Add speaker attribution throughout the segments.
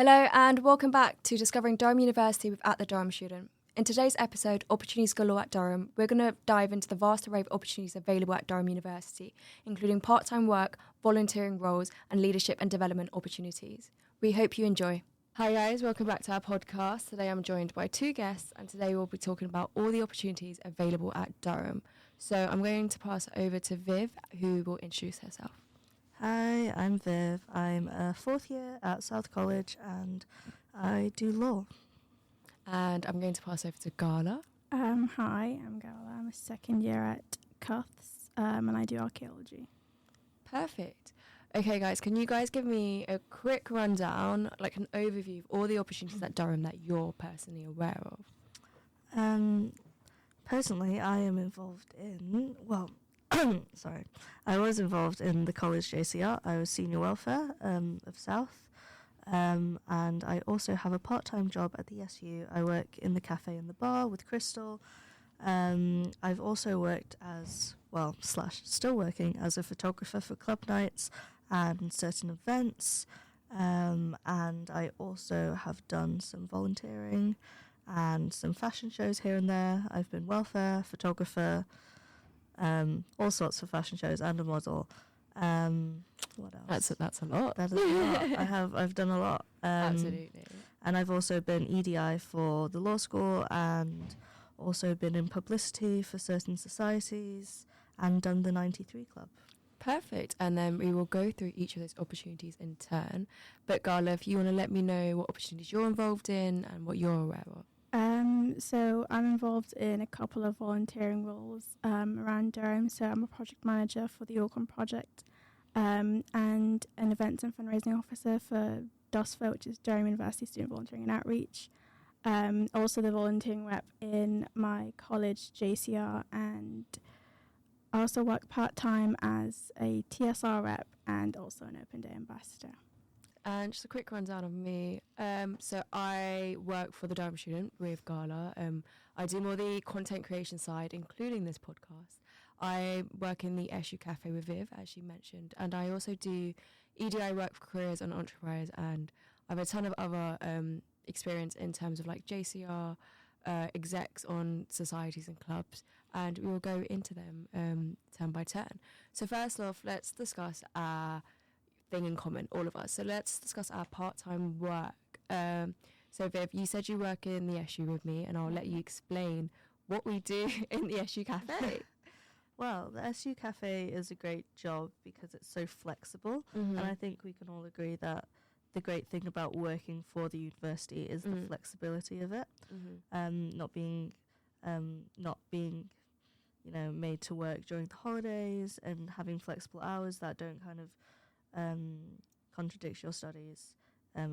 Speaker 1: Hello and welcome back to Discovering Durham University with At the Durham Student. In today's episode, Opportunities Galore at Durham, we're going to dive into the vast array of opportunities available at Durham University, including part-time work, volunteering roles, and leadership and development opportunities. We hope you enjoy. Hi guys, welcome back to our podcast. Today I'm joined by two guests and today we'll be talking about all the opportunities available at Durham. So I'm going to pass it over to Viv, who will introduce herself.
Speaker 2: Hi, I'm Viv. I'm a fourth year at South College and I do law.
Speaker 1: And I'm going to pass over to Gala.
Speaker 3: Hi, I'm Galore. I'm a second year at Cuths and I do archaeology.
Speaker 1: Perfect. Okay, guys, can you guys give me a quick rundown, like an overview of all the opportunities at Durham that you're personally aware of?
Speaker 2: Personally, I am involved in, I was involved in the college JCR. I was senior welfare of South. And I also have a part-time job at the SU. I work in the cafe and the bar with Crystal. I've also worked still working as a photographer for club nights and certain events. And I also have done some volunteering and some fashion shows here and there. I've been welfare, photographer, all sorts of fashion shows and a model. What else?
Speaker 1: That's a lot.
Speaker 2: That is a lot. I've done a lot.
Speaker 1: Absolutely.
Speaker 2: And I've also been EDI for the law school and also been in publicity for certain societies and done the 93 Club.
Speaker 1: Perfect. And then we will go through each of those opportunities in turn. But Gala, if you want to let me know what opportunities you're involved in and what you're aware of.
Speaker 3: So I'm involved in a couple of volunteering roles around Durham. So I'm a project manager for the Orcon project and an events and fundraising officer for DOSFA, which is Durham University Student Volunteering and Outreach. Also the volunteering rep in my college JCR, and I also work part-time as a TSR rep and also an Open Day ambassador.
Speaker 1: And just a quick rundown of me. So I work for the Durham Student with Gala. I do more the content creation side, including this podcast. I work in the SU Cafe with Viv, as she mentioned, and I also do EDI work for careers and entrepreneurs, and I have a ton of other experience in terms of like JCR, execs on societies and clubs, and we will go into them turn by turn. So first off, let's discuss our thing in common, all of us. So let's discuss our part-time work. So Viv, you said you work in the SU with me, and I'll let you explain what we do in the SU Cafe.
Speaker 2: Well, the SU Cafe is a great job because it's so flexible, and I think we can all agree that the great thing about working for the university is the flexibility of it, not being, made to work during the holidays and having flexible hours that don't kind of contradict your studies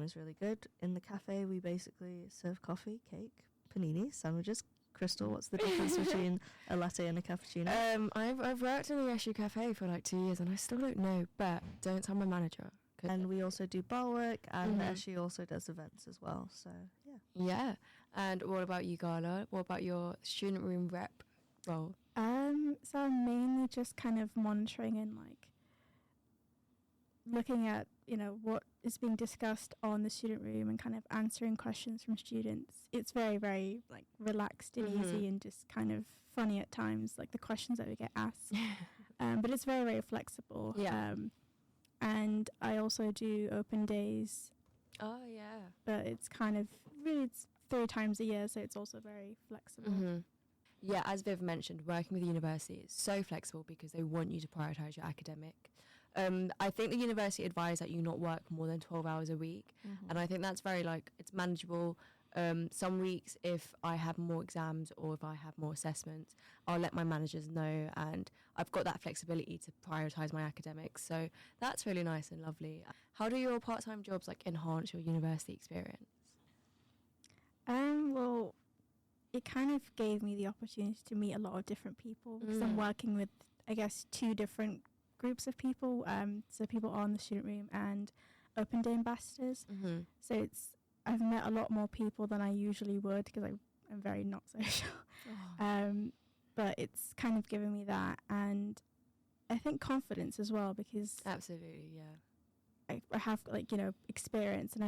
Speaker 2: is really good. In the cafe, we basically serve coffee, cake, panini, sandwiches. Crystal, what's the difference between a latte and a cappuccino?
Speaker 1: I've worked in the SU Cafe for like 2 years and I still don't know, but don't tell my manager.
Speaker 2: And we also do bar work, and the SU also does events as well, so yeah.
Speaker 1: Yeah. And what about you, Gala? What about your student room rep role?
Speaker 3: So I'm mainly just kind of monitoring and like looking at, what is being discussed on the student room and kind of answering questions from students. It's very, very like relaxed and easy and just kind of funny at times, like the questions that we get asked. But it's very, very flexible.
Speaker 1: Yeah.
Speaker 3: And I also do open days.
Speaker 1: Oh, yeah.
Speaker 3: But it's kind of really, it's 3 times a year, so it's also very flexible.
Speaker 1: Yeah, as Viv mentioned, working with the university is so flexible because they want you to prioritise your academic. I think the university advised that you not work more than 12 hours a week, and I think that's very, it's manageable. Some weeks, if I have more exams or if I have more assessments, I'll let my managers know, and I've got that flexibility to prioritise my academics. So that's really nice and lovely. How do your part-time jobs enhance your university experience?
Speaker 3: Well, it kind of gave me the opportunity to meet a lot of different people because I'm working with, I guess, 2 different groups of people. So people on the student room and Open Day ambassadors. So I've met a lot more people than I usually would because I'm very not social. But it's kind of given me that, and I think confidence as well because
Speaker 1: absolutely, yeah,
Speaker 3: I have experience, and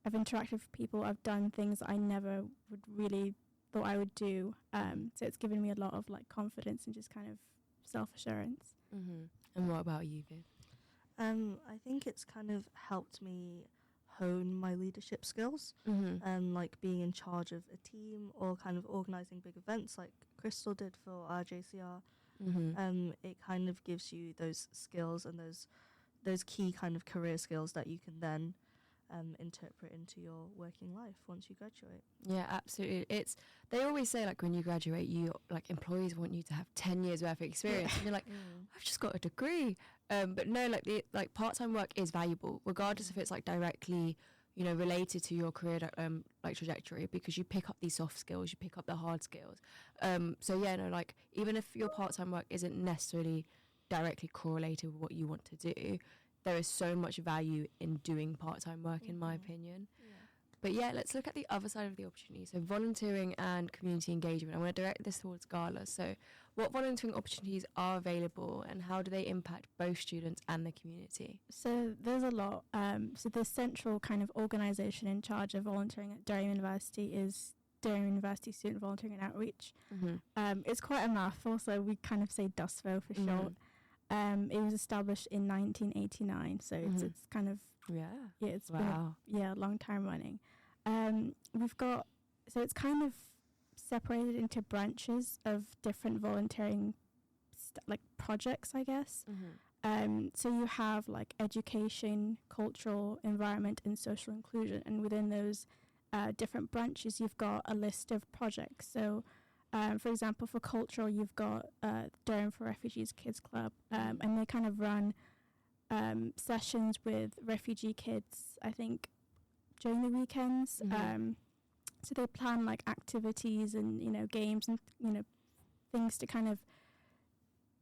Speaker 3: I've interacted with people. I've done things that I never would really thought I would do. So it's given me a lot of like confidence and just kind of self-assurance.
Speaker 1: Mm-hmm. And what about you, Viv?
Speaker 2: I think it's kind of helped me hone my leadership skills, like being in charge of a team or kind of organising big events like Crystal did for our JCR. It kind of gives you those skills and those key kind of career skills that you can then interpret into your working life once you graduate.
Speaker 1: Yeah, absolutely. They always say like when you graduate, you like employees want you to have 10 years worth of experience, and you're like, I've just got a degree. But no, like part-time work is valuable, regardless if it's like directly, related to your career like trajectory, because you pick up these soft skills, you pick up the hard skills. So yeah, no, like even if your part-time work isn't necessarily directly correlated with what you want to do, there is so much value in doing part-time work, in my opinion. But yeah, let's look at the other side of the opportunity. So volunteering and community engagement. I want to direct this towards Gala. So what volunteering opportunities are available and how do they impact both students and the community?
Speaker 3: So there's a lot. So the central kind of organisation in charge of volunteering at Durham University is Durham University Student Volunteering and Outreach. It's quite a mouthful, so we kind of say DUSVO for short. It was established in 1989, so it's kind of it's been a long time running. It's kind of separated into branches of different volunteering like projects, I guess. So you have like education, cultural, environment, and social inclusion, and within those different branches, you've got a list of projects. So for example, for cultural, you've got Durham for Refugees Kids Club, and they kind of run sessions with refugee kids, I think, during the weekends. So they plan like activities and, games and, things to kind of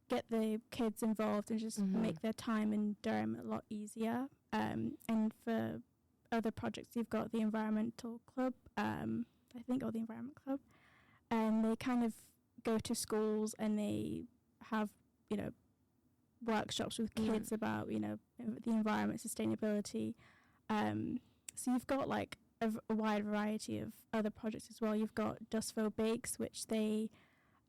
Speaker 3: get the kids involved and just make their time in Durham a lot easier. And for other projects, you've got the Environmental Club, I think, or the Environment Club. And they kind of go to schools and they have, workshops with kids about, the environment, sustainability. So you've got like a wide variety of other projects as well. You've got DUSVO Bakes, which they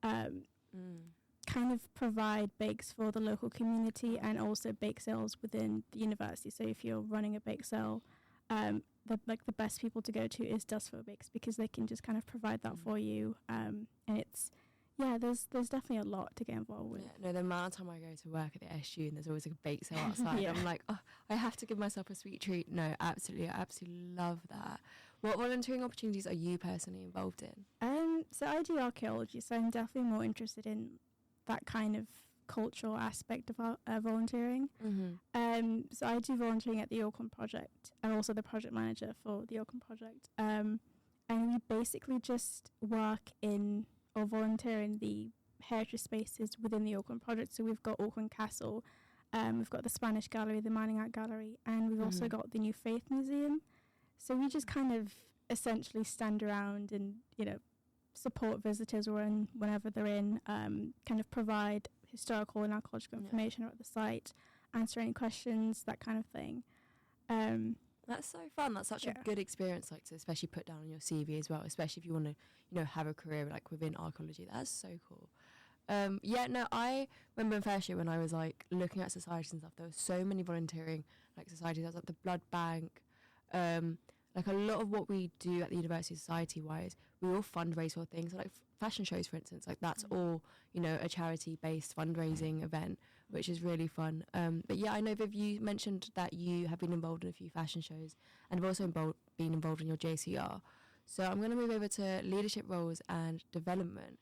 Speaker 3: kind of provide bakes for the local community and also bake sales within the university. So if you're running a bake sale, the best people to go to is DUSVO Bakes, because they can just kind of provide that for you. And it's, there's definitely a lot to get involved with.
Speaker 1: Yeah, no, the amount of time I go to work at the SU and there's always a bake sale outside, I'm like, oh, I have to give myself a sweet treat. No, absolutely, I absolutely love that. What volunteering opportunities are you personally involved in?
Speaker 3: So I do archaeology, so I'm definitely more interested in that kind of cultural aspect of volunteering. So I do volunteering at the Auckland Project. I'm also the project manager for the Auckland Project. And we basically just work in or volunteer in the heritage spaces within the Auckland Project. So we've got Auckland Castle, we've got the Spanish Gallery, the Mining Art Gallery, and we've also got the New Faith Museum. So we just kind of essentially stand around and, support visitors whenever they're in, kind of provide historical and archaeological information about the site, answer any questions, that kind of thing.
Speaker 1: That's so fun. That's such a good experience, like to especially put down on your CV as well, especially if you want to, have a career like within archaeology. That's so cool. I remember in first year when I was like looking at societies and stuff, there was so many volunteering like societies. I was like the blood bank, like a lot of what we do at the university society-wise, we all fundraise for things. So like fashion shows, for instance, like that's all, a charity-based fundraising event, which is really fun. But yeah, I know, Viv, you mentioned that you have been involved in a few fashion shows and have also been involved in your JCR. So I'm going to move over to leadership roles and development.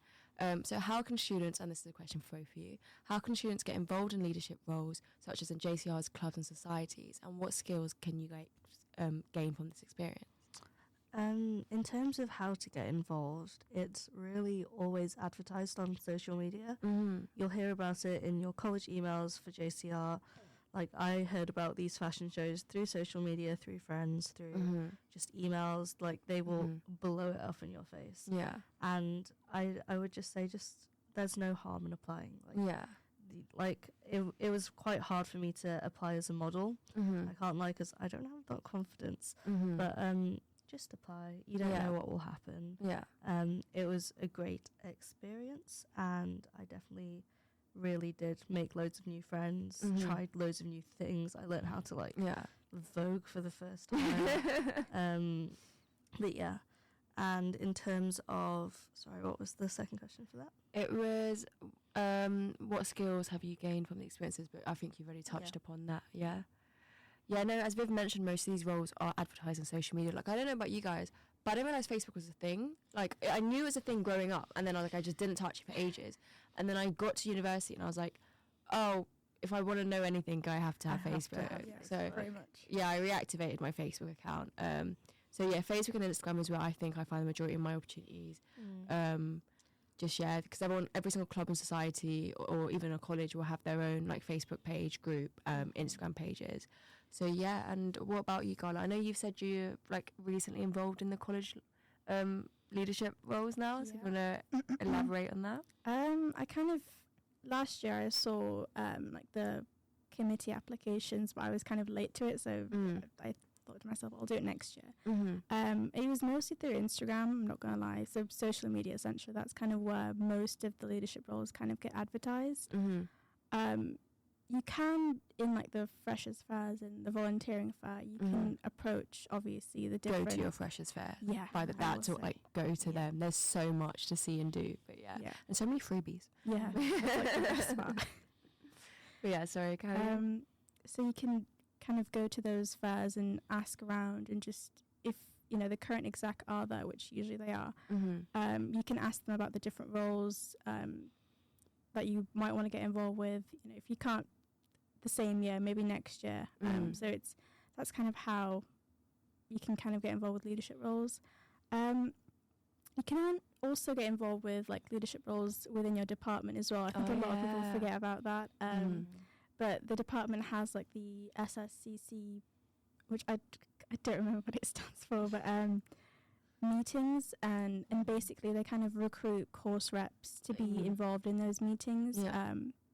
Speaker 1: So how can students, and this is a question for both of you, how can students get involved in leadership roles, such as in JCR's clubs and societies, and what skills can you gain from this experience?
Speaker 2: In terms of how to get involved, it's really always advertised on social media. You'll hear about it in your college emails for JCR. Like, I heard about these fashion shows through social media, through friends, through just emails. Like, they will blow it up in your face.
Speaker 1: Yeah.
Speaker 2: And I would just say, there's no harm in applying. Like, it was quite hard for me to apply as a model. I can't lie, because I don't have that confidence. But just apply. You don't know what will happen.
Speaker 1: Yeah.
Speaker 2: It was a great experience, and I definitely really did make loads of new friends, tried loads of new things. I learned how to Vogue for the first time. But yeah. And in terms of, sorry, what was the second question for that?
Speaker 1: It was, what skills have you gained from the experiences? But I think you've already touched upon that. Yeah. Yeah, no, as Viv mentioned, most of these roles are advertising social media. Like, I don't know about you guys, but I didn't realize Facebook was a thing. Like, I knew it was a thing growing up, and then I just didn't touch it for ages. And then I got to university, and I was like, oh, if I want to know anything, I have to have Facebook. So,
Speaker 3: very much.
Speaker 1: Yeah, I reactivated my Facebook account. So yeah, Facebook and Instagram is where I think I find the majority of my opportunities. Because every single club and society, or even a college, will have their own like Facebook page, group, Instagram pages. So yeah, and what about you, Gala? I know you've said you're like recently involved in the college leadership roles now. So you want to elaborate on that?
Speaker 3: I kind of last year I saw like the committee applications, but I was kind of late to it, so I thought to myself, I'll do it next year. It was mostly through Instagram, I'm not gonna lie. So social media, essentially, that's kind of where most of the leadership roles kind of get advertised. You can, in like the freshers fairs and the volunteering fair, you can approach obviously the different.
Speaker 1: Go to your freshers fair.
Speaker 3: Yeah,
Speaker 1: by that to like go to them. There's so much to see and do, but and so many freebies.
Speaker 3: Yeah, that's like the best part.
Speaker 1: But yeah, sorry.
Speaker 3: So you can kind of go to those fairs and ask around, and just if the current exec are there, which usually they are, you can ask them about the different roles that you might want to get involved with. If you can't the same year, maybe next year. So that's kind of how you can kind of get involved with leadership roles. You can also get involved with like leadership roles within your department as well. I think a lot of people forget about that. But the department has like the SSCC, which I don't remember what it stands for, but meetings, and basically they kind of recruit course reps to be involved in those meetings.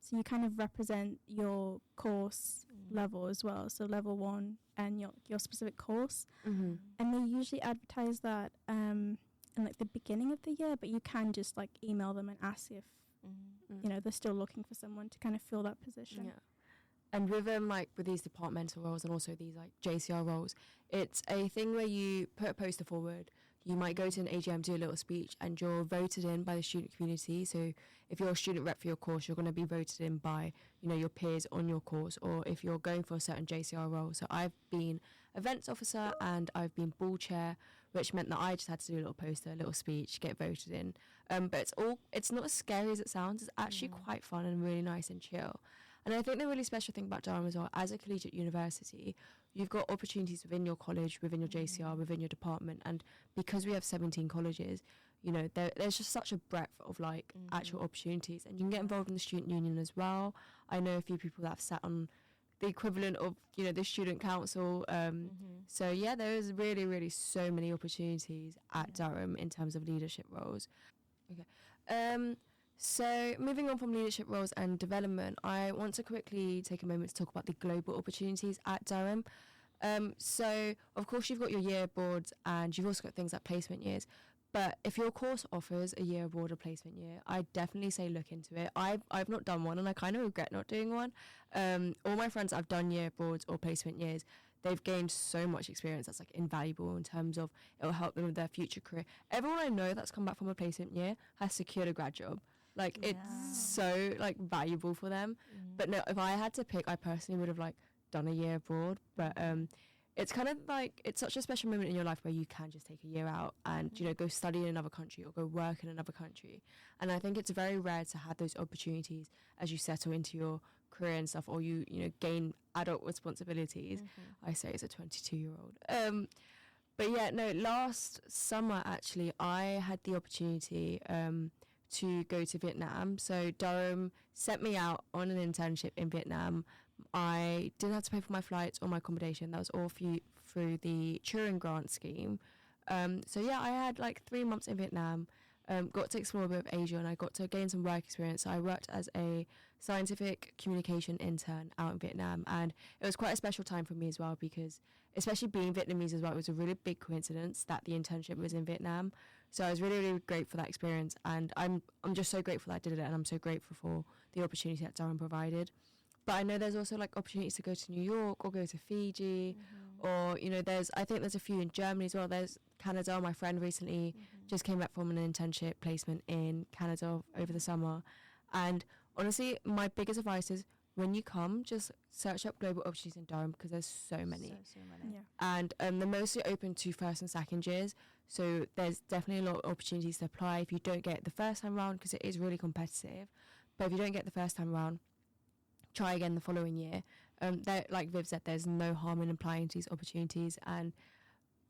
Speaker 3: So you kind of represent your course level as well, so level 1 and your specific course. And they usually advertise that in like the beginning of the year, but you can just like email them and ask if they're still looking for someone to kind of fill that position.
Speaker 1: And with with these departmental roles and also these like JCR roles, it's a thing where you put a poster forward. You might go to an AGM, do a little speech, and you're voted in by the student community. So if you're a student rep for your course, you're going to be voted in by, your peers on your course, or if you're going for a certain JCR role. So I've been events officer and I've been ball chair, which meant that I just had to do a little poster, a little speech, get voted in. But it's not as scary as it sounds. It's actually quite fun and really nice and chill. And I think the really special thing about Durham as well, as a collegiate university, you've got opportunities within your college, within your JCR, within your department. And because we have 17 colleges, there's just such a breadth of like actual opportunities. And you can get involved in the student union as well. I know a few people that have sat on the equivalent of, the student council. So yeah, there is really, really so many opportunities at Durham in terms of leadership roles. Okay. So moving on from leadership roles and development, I want to quickly take a moment to talk about the global opportunities at Durham. So of course you've got your year boards and you've also got things like placement years. But if your course offers a year abroad or placement year, I definitely say look into it. I've not done one and I kind of regret not doing one. All my friends that have done year abroads or placement years, they've gained so much experience that's like invaluable in terms of it'll help them with their future career. Everyone I know that's come back from a placement year has secured a grad job. Like it's so like valuable for them. But no, if I had to pick, I personally would have like done a year abroad. But it's kind of like it's such a special moment in your life where you can just take a year out and go study in another country or go work in another country. And I think it's very rare to have those opportunities as you settle into your career and stuff, or you gain adult responsibilities. I say as a 22-year-old. But yeah, no, last summer actually I had the opportunity to go to Vietnam. So Durham sent me out on an internship in Vietnam. I didn't have to pay for my flights or my accommodation. That was all through the Turing grant scheme. So yeah, I had like 3 months in Vietnam, got to explore a bit of Asia, and I got to gain some work experience. So I worked as a scientific communication intern out in Vietnam, and it was quite a special time for me as well, because especially being Vietnamese as well, it was a really big coincidence that the internship was in Vietnam. So I was really, really grateful for that experience, and I'm just so grateful that I did it, and I'm so grateful for the opportunity that Durham provided. But I know there's also like opportunities to go to New York or go to Fiji, or I think there's a few in Germany as well. There's Canada. My friend recently just came back from an internship placement in Canada over the summer, and honestly, my biggest advice is when you come, just search up global opportunities in Durham, because there's so many.
Speaker 2: So many.
Speaker 3: Yeah.
Speaker 1: And they're mostly open to first and second years, so there's definitely a lot of opportunities to apply if you don't get it the first time round, because it is really competitive. But if you don't get the first time round, try again the following year. Like Viv said, there's no harm in applying to these opportunities, and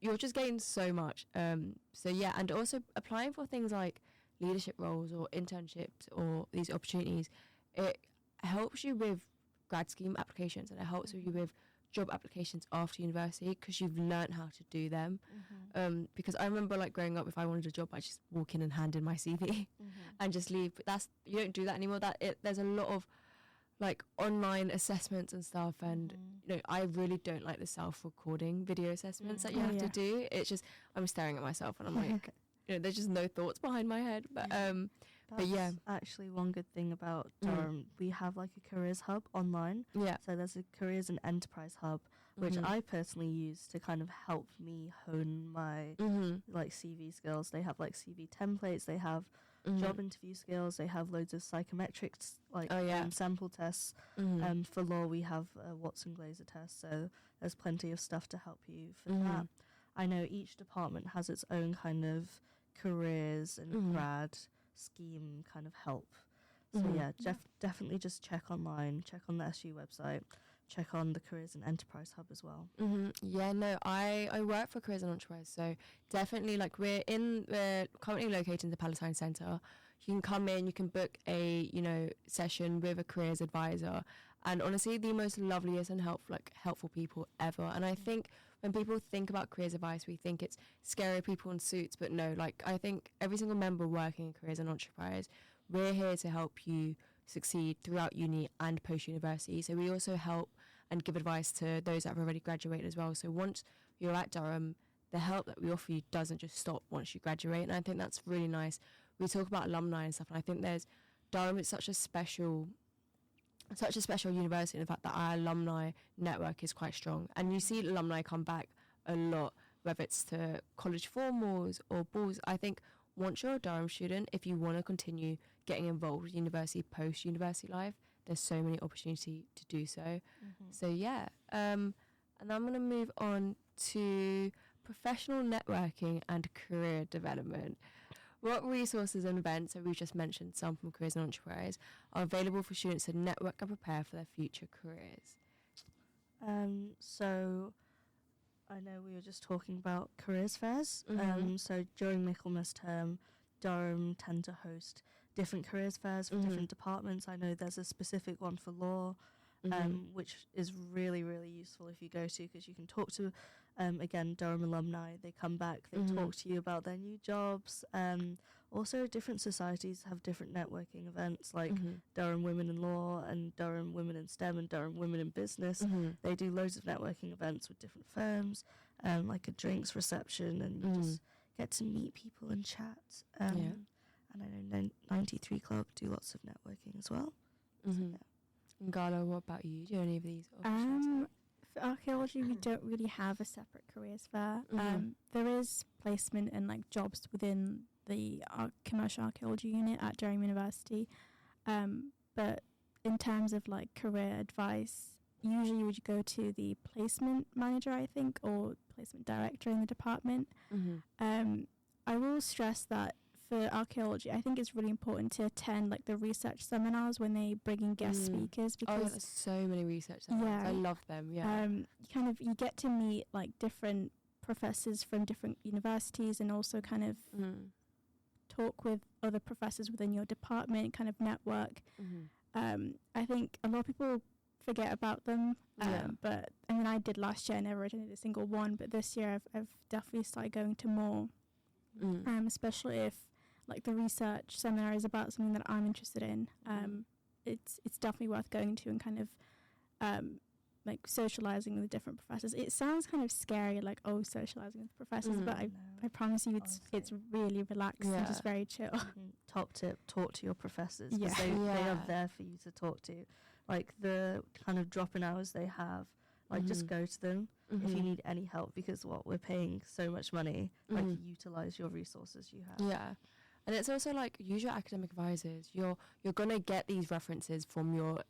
Speaker 1: you'll just gain so much. So yeah, and also applying for things like leadership roles or internships or these opportunities, it helps you with grad scheme applications, and it helps you with job applications after university, because you've learned how to do them. Because I remember like growing up, if I wanted a job, I just walk in and hand in my CV and just leave. But you don't do that anymore. There's a lot of like online assessments and stuff, and I really don't like the self-recording video assessments that you have to do. It's just I'm staring at myself and I'm like, there's just no thoughts behind my head. But
Speaker 2: That's
Speaker 1: yeah,
Speaker 2: actually one good thing about Durham. We have like a careers hub online.
Speaker 1: Yeah.
Speaker 2: So there's a careers and enterprise hub, which I personally use to kind of help me hone my like CV skills. They have like CV templates. They have job interview skills. They have loads of psychometrics, like sample tests. For law, we have a Watson-Glaser test. So there's plenty of stuff to help you for that. I know each department has its own kind of careers and grad scheme kind of help. So yeah, definitely just check online, check on the SU website, check on the Careers and Enterprise Hub as well.
Speaker 1: Yeah, no, I work for Careers and Enterprise, so definitely like we're currently located in the Palatine Centre. You can come in, you can book a session with a careers advisor, and honestly the most loveliest and helpful people ever. And I think when people think about careers advice, we think it's scary people in suits, but no, like I think every single member working in Careers and Enterprise, we're here to help you succeed throughout uni and post-university. So we also help and give advice to those that have already graduated as well. So once you're at Durham, the help that we offer you doesn't just stop once you graduate, and I think that's really nice. We talk about alumni and stuff, and I think Durham is such a special university in the fact that our alumni network is quite strong, and you see alumni come back a lot, whether it's to college formals or balls. I think once you're a Durham student, if you want to continue getting involved with university post-university life, there's so many opportunities to do so. So yeah, and I'm going to move on to professional networking and career development. What resources and events, so we've just mentioned some from Careers and Enterprise, are available for students to network and prepare for their future careers?
Speaker 2: So I know we were just talking about careers fairs. So during Michaelmas term, Durham tend to host different careers fairs for different departments. I know there's a specific one for law, which is really, really useful if you go to, because you can talk to, again, Durham alumni. They come back, they talk to you about their new jobs. Also, different societies have different networking events, like Durham Women in Law and Durham Women in STEM and Durham Women in Business. They do loads of networking events with different firms, like a drinks reception, and you just get to meet people and chat. And I know 93 Club do lots of networking as well. So,
Speaker 1: And Galore, what about you? Do you know any of these opportunities?
Speaker 3: For archaeology, we don't really have a separate careers fair. There is placement and like jobs within the commercial archaeology unit at Durham University, but in terms of like career advice, usually you would go to the placement manager, I think, or placement director in the department. I will stress that for archaeology, I think it's really important to attend like the research seminars when they bring in guest speakers, because
Speaker 1: there's so many research seminars. I love them.
Speaker 3: You get to meet like different professors from different universities, and also kind of talk with other professors within your department, kind of network. I think a lot of people forget about them, but I mean, I did last year. I never attended a single one, but this year I've definitely started going to more, especially if like the research seminar is about something that I'm interested in. it's definitely worth going to and kind of like socializing with different professors. It sounds kind of scary, like, oh, socializing with professors, but I promise you it's really relaxed and just very chill.
Speaker 2: Top tip, talk to your professors,
Speaker 3: Yeah.
Speaker 2: because they are there for you to talk to. Like the kind of drop-in hours they have, like just go to them if you need any help, because we're paying so much money, like utilize your resources you have.
Speaker 1: Yeah. And it's also like, use your academic advisors. You're gonna get these references from your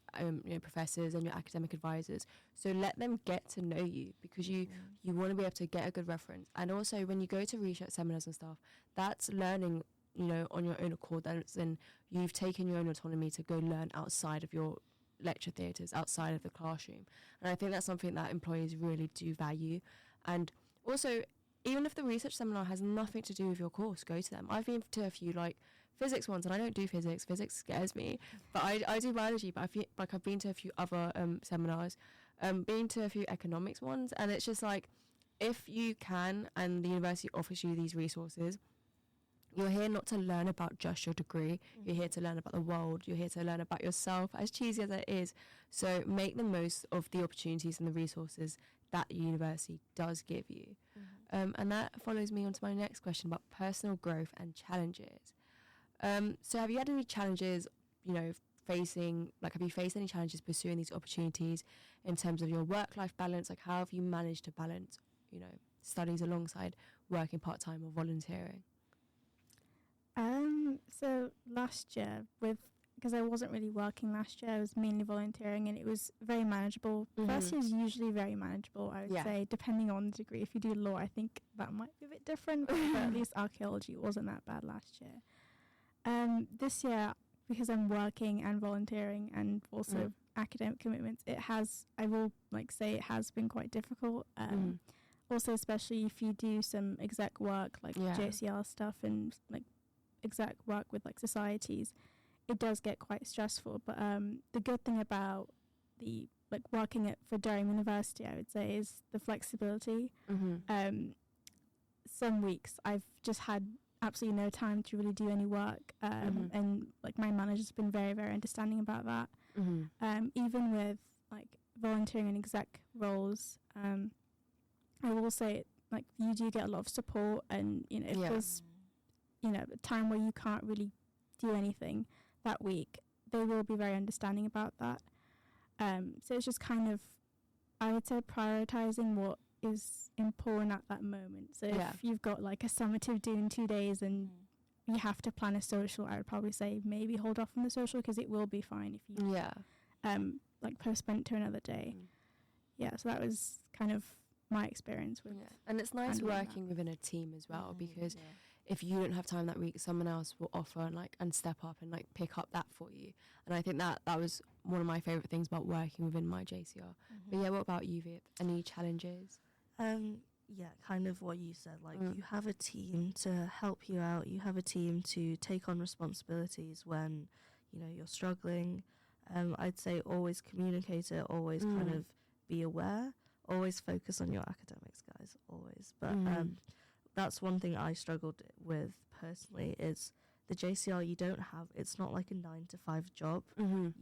Speaker 1: professors and your academic advisors. So let them get to know you, because you want to be able to get a good reference. And also when you go to research seminars and stuff, that's learning, on your own accord. That's in you've taken your own autonomy to go learn outside of your lecture theatres, outside of the classroom. And I think that's something that employees really do value. And also, even if the research seminar has nothing to do with your course, go to them. I've been to a few like physics ones, and I don't do physics. Physics scares me. But I do biology, but I feel like I've been to a few other seminars, been to a few economics ones, and it's just like, if you can and the university offers you these resources, you're here not to learn about just your degree. You're here to learn about the world. You're here to learn about yourself, as cheesy as it is. So make the most of the opportunities and the resources that the university does give you. And that follows me on to my next question about personal growth and challenges. So have you had any challenges, facing, like, have you faced any challenges pursuing these opportunities in terms of your work-life balance? Like, how have you managed to balance, studies alongside working part-time or volunteering?
Speaker 3: So last year, because I wasn't really working last year, I was mainly volunteering, and it was very manageable. First year is usually very manageable, I would say, depending on the degree. If you do law, I think that might be a bit different, but at least archaeology wasn't that bad last year. This year, because I'm working and volunteering and also academic commitments, I will say it has been quite difficult. Also, especially if you do some exec work, like JCR stuff and like exec work with like societies, it does get quite stressful. But the good thing about the working for Durham University, I would say, is the flexibility. Some weeks I've just had absolutely no time to really do any work, and like my manager's been very, very understanding about that. Even with like volunteering and exec roles, I will say like you do get a lot of support, and if there's a time where you can't really do anything that week, they will be very understanding about that. So it's just kind of, I would say, prioritizing what is important at that moment. So if you've got like a summative due in 2 days and you have to plan a social, I would probably say maybe hold off on the social, because it will be fine if you postpone it to another day. So that was kind of my experience with
Speaker 1: and it's nice working within a team as well, because if you don't have time that week, someone else will offer and step up and like pick up that for you. And I think that was one of my favorite things about working within my JCR. But what about you, Vip? Any challenges?
Speaker 2: Kind of what you said, like you have a team to help you out, you have a team to take on responsibilities when you're struggling. I'd say always communicate it, always kind of be aware, always focus on your academics, guys, always. But that's one thing I struggled with personally, is the JCR, it's not like a 9 to 5 job.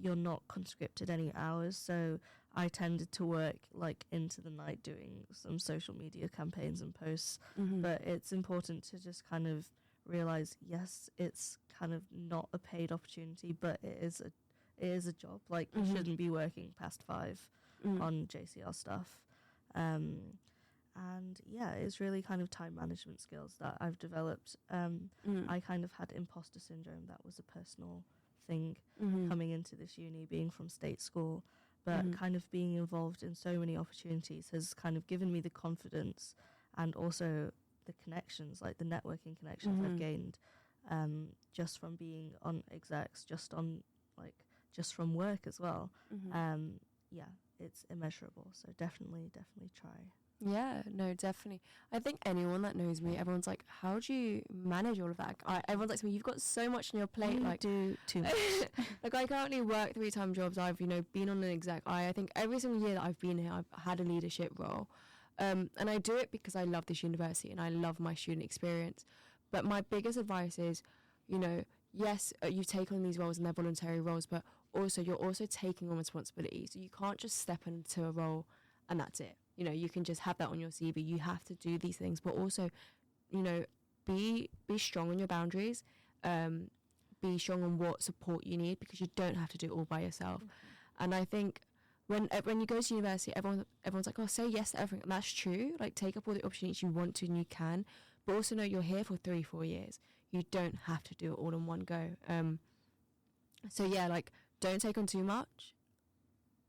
Speaker 2: You're not conscripted any hours, so I tended to work like into the night doing some social media campaigns and posts. But it's important to just kind of realize, yes, it's kind of not a paid opportunity, but it is a job. Like you shouldn't be working past 5 on JCR stuff. And it's really kind of time management skills that I've developed. I kind of had imposter syndrome. That was a personal thing coming into this uni, being from state school. But kind of being involved in so many opportunities has kind of given me the confidence, and also the connections, like the networking connections I've gained just from being on execs, just from work as well. It's immeasurable. So definitely try.
Speaker 1: Yeah, no, definitely. I think anyone that knows me, everyone's like, how do you manage all of that? Everyone's like to me, you've got so much on your plate.
Speaker 2: You do too much.
Speaker 1: Like, I currently work 3-time jobs. I've, been on an exec. I think every single year that I've been here, I've had a leadership role. And I do it because I love this university and I love my student experience. But my biggest advice is, yes, you take on these roles and they're voluntary roles, but also you're also taking on responsibility. So you can't just step into a role and that's it. You know, you can just have that on your CV. You have to do these things, but also, you know, be strong on your boundaries. Be strong on what support you need, because you don't have to do it all by yourself. And I think when you go to university, everyone's like, oh, say yes to everything. And that's true. Like, take up all the opportunities you want to and you can, but also know you're here for 3-4 years. You don't have to do it all in one go. So yeah, like, don't take on too much.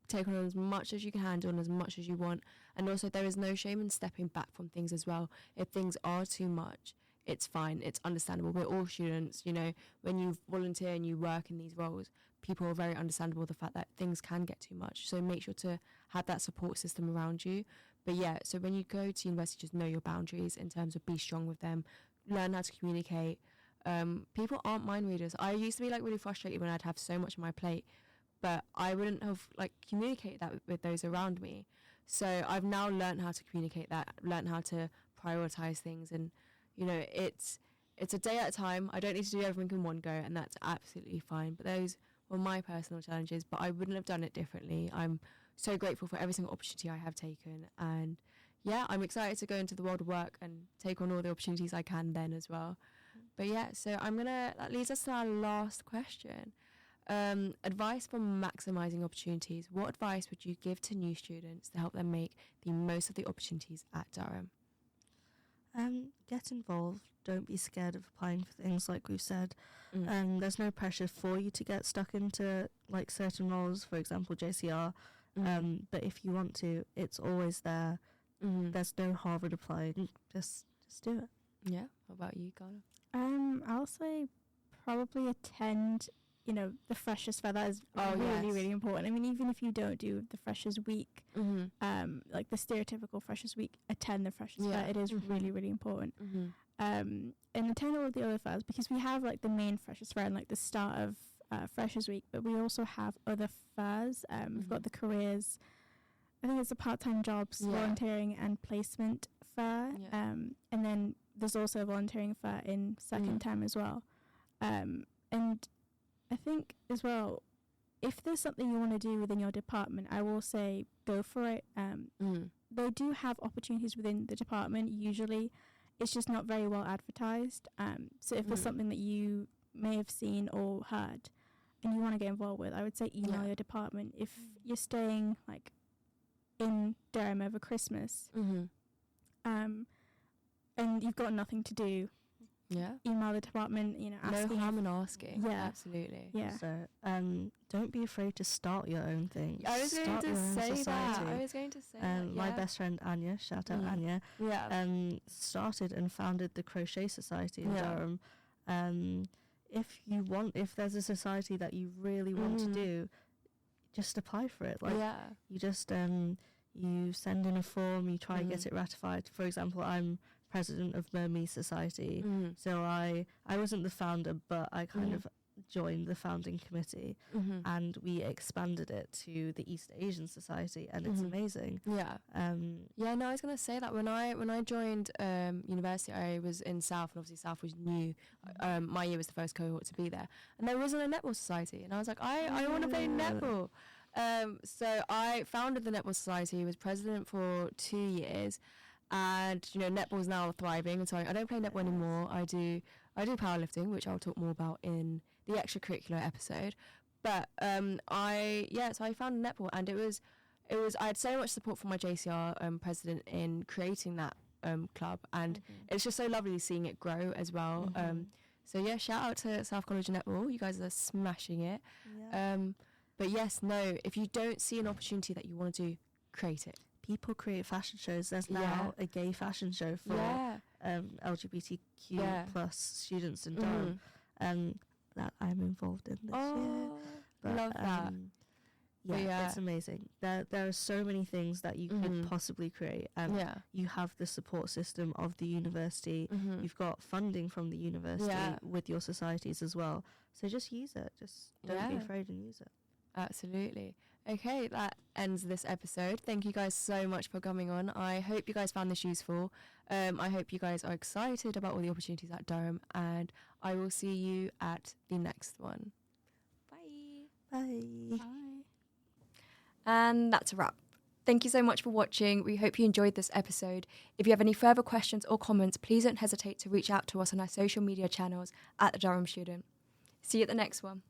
Speaker 1: Take on as much as you can handle and as much as you want. And also, there is no shame in stepping back from things as well. If things are too much, it's fine. It's understandable. We're all students, you know. When you volunteer and you work in these roles, people are very understandable with the fact that things can get too much. So make sure to have that support system around you. But yeah, so when you go to university, just know your boundaries in terms of be strong with them. Learn how to communicate. People aren't mind readers. I used to be like really frustrated when I'd have so much on my plate, but I wouldn't have like communicated that with those around me. So I've now learned how to communicate that, learned how to prioritize things, and you know, it's a day at a time. I don't need to do everything in one go, and that's absolutely fine. But those were my personal challenges, but I wouldn't have done it differently. I'm so grateful for every single opportunity I have taken, and yeah, I'm excited to go into the world of work and take on all the opportunities I can then as well. But yeah, so that leads us to our last question. Advice for maximizing opportunities. What advice would you give to new students to help them make the most of the opportunities at Durham?
Speaker 2: Get involved. Don't be scared of applying for things, like we've said. There's no pressure for you to get stuck into like certain roles, for example JCR. But if you want to, it's always there. There's no harm in applying. Just do it.
Speaker 1: Yeah. What about you, Galore?
Speaker 3: I'll say probably attend, you know, the Freshers Fair. That is really important. I mean, even if you don't do the Freshers Week, like the stereotypical Freshers Week, attend the Freshers Fair. It is really, really important. And attend all of the other fairs, because we have like the main Freshers Fair and like the start of Freshers Week, but we also have other fairs. We've got the careers, I think it's a part-time jobs, volunteering and placement fair. And then there's also a volunteering fair in second term as well. And I think as well, if there's something you want to do within your department, I will say go for it. They do have opportunities within the department. Usually it's just not very well advertised. So if there's something that you may have seen or heard and you want to get involved with, I would say email your department. If you're staying like in Durham over Christmas and you've got nothing to do, email the department, you know, asking.
Speaker 1: No harm in asking.
Speaker 3: Yeah.
Speaker 1: Absolutely.
Speaker 3: Yeah.
Speaker 2: So don't be afraid to start your own thing.
Speaker 1: I was going to say that.
Speaker 2: My best friend Anya, shout out Anya, started and founded the Crochet Society in Durham. If there's a society that you really want to do, just apply for it. Like you just you send in a form, you try and get it ratified. For example, I'm president of Burmese Society, so I wasn't the founder, but I kind of joined the founding committee, and we expanded it to the East Asian Society, and it's amazing.
Speaker 1: I was going to say that when I joined university, I was in South, and obviously South was new. My year was the first cohort to be there, and there wasn't a netball society, and I was like, I want to play netball. So I founded the Netball Society, was president for 2 years, and you know, netball is now thriving. And so I don't play netball anymore. I do powerlifting, which I'll talk more about in the extracurricular episode. But so I founded netball, and it was I had so much support from my JCR president in creating that club, and it's just so lovely seeing it grow as well. So yeah, shout out to South College Netball. You guys are smashing it. But yes, no, if you don't see an opportunity that you want to do, create it.
Speaker 2: People create fashion shows. There's now a gay fashion show for LGBTQ plus students in Durham, that I'm involved in this year. But,
Speaker 1: love that.
Speaker 2: It's amazing. There are so many things that you could possibly create, and you have the support system of the university. You've got funding from the university with your societies as well. So just use it. Just don't be afraid and use it.
Speaker 1: Absolutely. Okay, that ends this episode. Thank you guys so much for coming on. I hope you guys found this useful. I hope you guys are excited about all the opportunities at Durham, and I will see you at the next one. Bye.
Speaker 2: Bye.
Speaker 1: And that's a wrap. Thank you so much for watching. We hope you enjoyed this episode. If you have any further questions or comments, please don't hesitate to reach out to us on our social media channels at The Durham Student. See you at the next one.